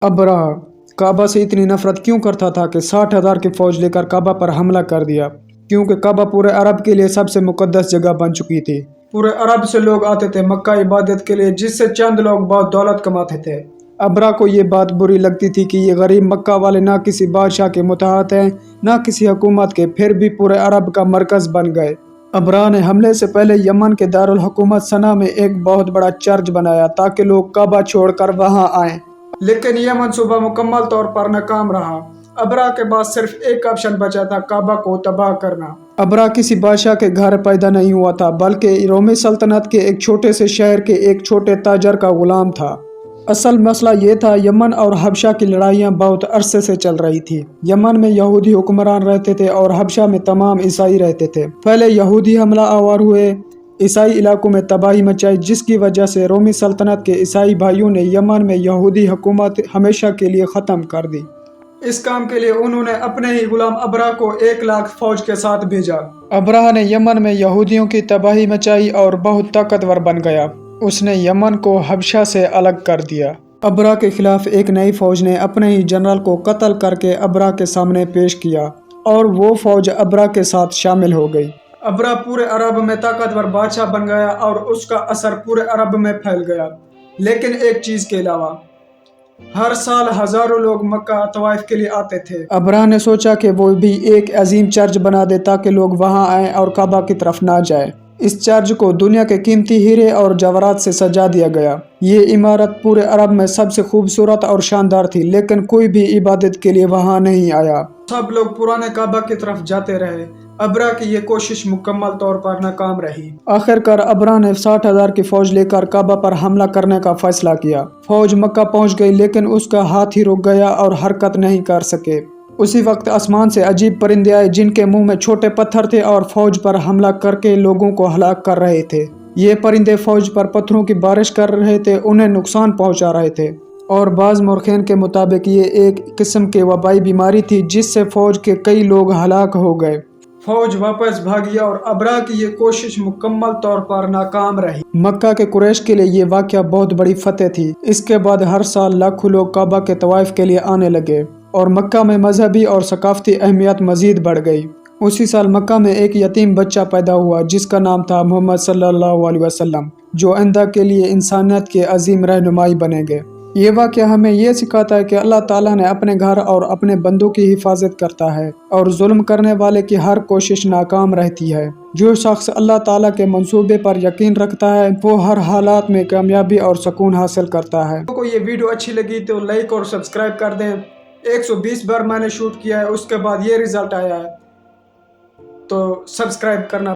अबरा काबा से इतनी नफरत क्यों करता था कि 60,000 की फौज लेकर काबा पर हमला कर दिया, क्योंकि काबा पूरे अरब के लिए सबसे मुकद्दस जगह बन चुकी थी। पूरे अरब से लोग आते थे मक्का इबादत के लिए, जिससे चंद लोग बहुत दौलत कमाते थे। अबरा को ये बात बुरी लगती थी कि ये गरीब मक्का वाले ना किसी बादशाह के मुताहत हैं, ना किसी हुकूमत के, फिर भी पूरे अरब का मरकज बन गए। अबरा ने हमले से पहले यमन के दारुल हुकूमत सना में एक बहुत बड़ा चर्च बनाया ताकि लोग काबा छोड़कर वहां आएं। लेकिन यह मंसूबा मुकम्मल तौर पर नाकाम रहा। अबरा के पास सिर्फ एक ऑप्शन बचा था, काबा को तबाह करना। अबरा किसी बादशाह के घर पैदा नहीं हुआ था, बल्कि रोमी सल्तनत के एक छोटे से शहर के एक छोटे ताजर का गुलाम था। असल मसला ये था, यमन और हबशा की लड़ाइयाँ बहुत अरसे से चल रही थी। यमन में यहूदी हुक्मरान रहते थे और हबशा में तमाम ईसाई रहते थे। पहले यहूदी हमला आवर हुए, ईसाई इलाकों में तबाही मचाई, जिसकी वजह से रोमी सल्तनत के ईसाई भाइयों ने यमन में यहूदी हुकूमत हमेशा के लिए ख़त्म कर दी। इस काम के लिए उन्होंने अपने ही गुलाम अबरा को 1,00,000 फौज के साथ भेजा। अबरा ने यमन में यहूदियों की तबाही मचाई और बहुत ताकतवर बन गया। उसने यमन को हबशा से अलग कर दिया। अबरा के खिलाफ एक नई फौज ने अपने ही जनरल को कत्ल करके अबरा के सामने पेश किया और वो फौज अबरा के साथ शामिल हो गई। अबरा पूरे अरब में ताकतवर बादशाह बन गया और उसका असर पूरे अरब में फैल गया। लेकिन एक चीज के अलावा, हर साल हजारों लोग मक्का तवाइफ के लिए आते थे। अबरा ने सोचा कि वो भी एक अजीम चर्च बना दे ताकि लोग वहां आएं और काबा की तरफ ना जाए। इस चर्च को दुनिया के कीमती हीरे और जवाहरात से सजा दिया गया। ये इमारत पूरे अरब में सबसे खूबसूरत और शानदार थी, लेकिन कोई भी इबादत के लिए वहां नहीं आया। सब लोग पुराने काबा की तरफ जाते रहे। अबरा की ये कोशिश मुकम्मल तौर पर नाकाम रही। आखिरकार अबरा ने 60,000 की फौज लेकर काबा पर हमला करने का फैसला किया। फौज मक्का पहुंच गई, लेकिन उसका हाथ ही रुक गया और हरकत नहीं कर सके। उसी वक्त आसमान से अजीब परिंदे आए, जिनके मुंह में छोटे पत्थर थे और फौज पर हमला करके लोगों को हलाक कर रहे थे। ये परिंदे फौज पर पत्थरों की बारिश कर रहे थे, उन्हें नुकसान पहुंचा रहे थे। और बाज़ मौरखीन के मुताबिक ये एक किस्म की वबाई बीमारी थी, जिससे फौज के कई लोग हलाक हो गए। फौज वापस भागी और अबरा की ये कोशिश मुकम्मल तौर पर नाकाम रही। मक्का के कुरैश के लिए ये वाक़या बहुत बड़ी फतेह थी। इसके बाद हर साल लाखों लोग काबा के तवाइफ के लिए आने लगे और मक्का में मजहबी और सकाफती अहमियत मजीद बढ़ गई। उसी साल मक्का में एक यतीम बच्चा पैदा हुआ, जिसका नाम था मोहम्मद सल्लल्लाहु अलैहि वसल्लम, जो आइंदा के लिए इंसानियत के अजीम रहनुमाई बनेंगे। ये वाक़या हमें ये सिखाता है कि अल्लाह ताला ने अपने घर और अपने बंदों की हिफाजत करता है और जुल्म करने वाले की हर कोशिश नाकाम रहती है। जो शख्स अल्लाह ताला के मंसूबे पर यकीन रखता है, वो हर हालात में कामयाबी और सुकून हासिल करता है। तो ये वीडियो अच्छी लगी तो लाइक और सब्सक्राइब कर दें। 120 बार मैंने शूट किया है, उसके बाद ये रिजल्ट आया है, तो सब्सक्राइब करना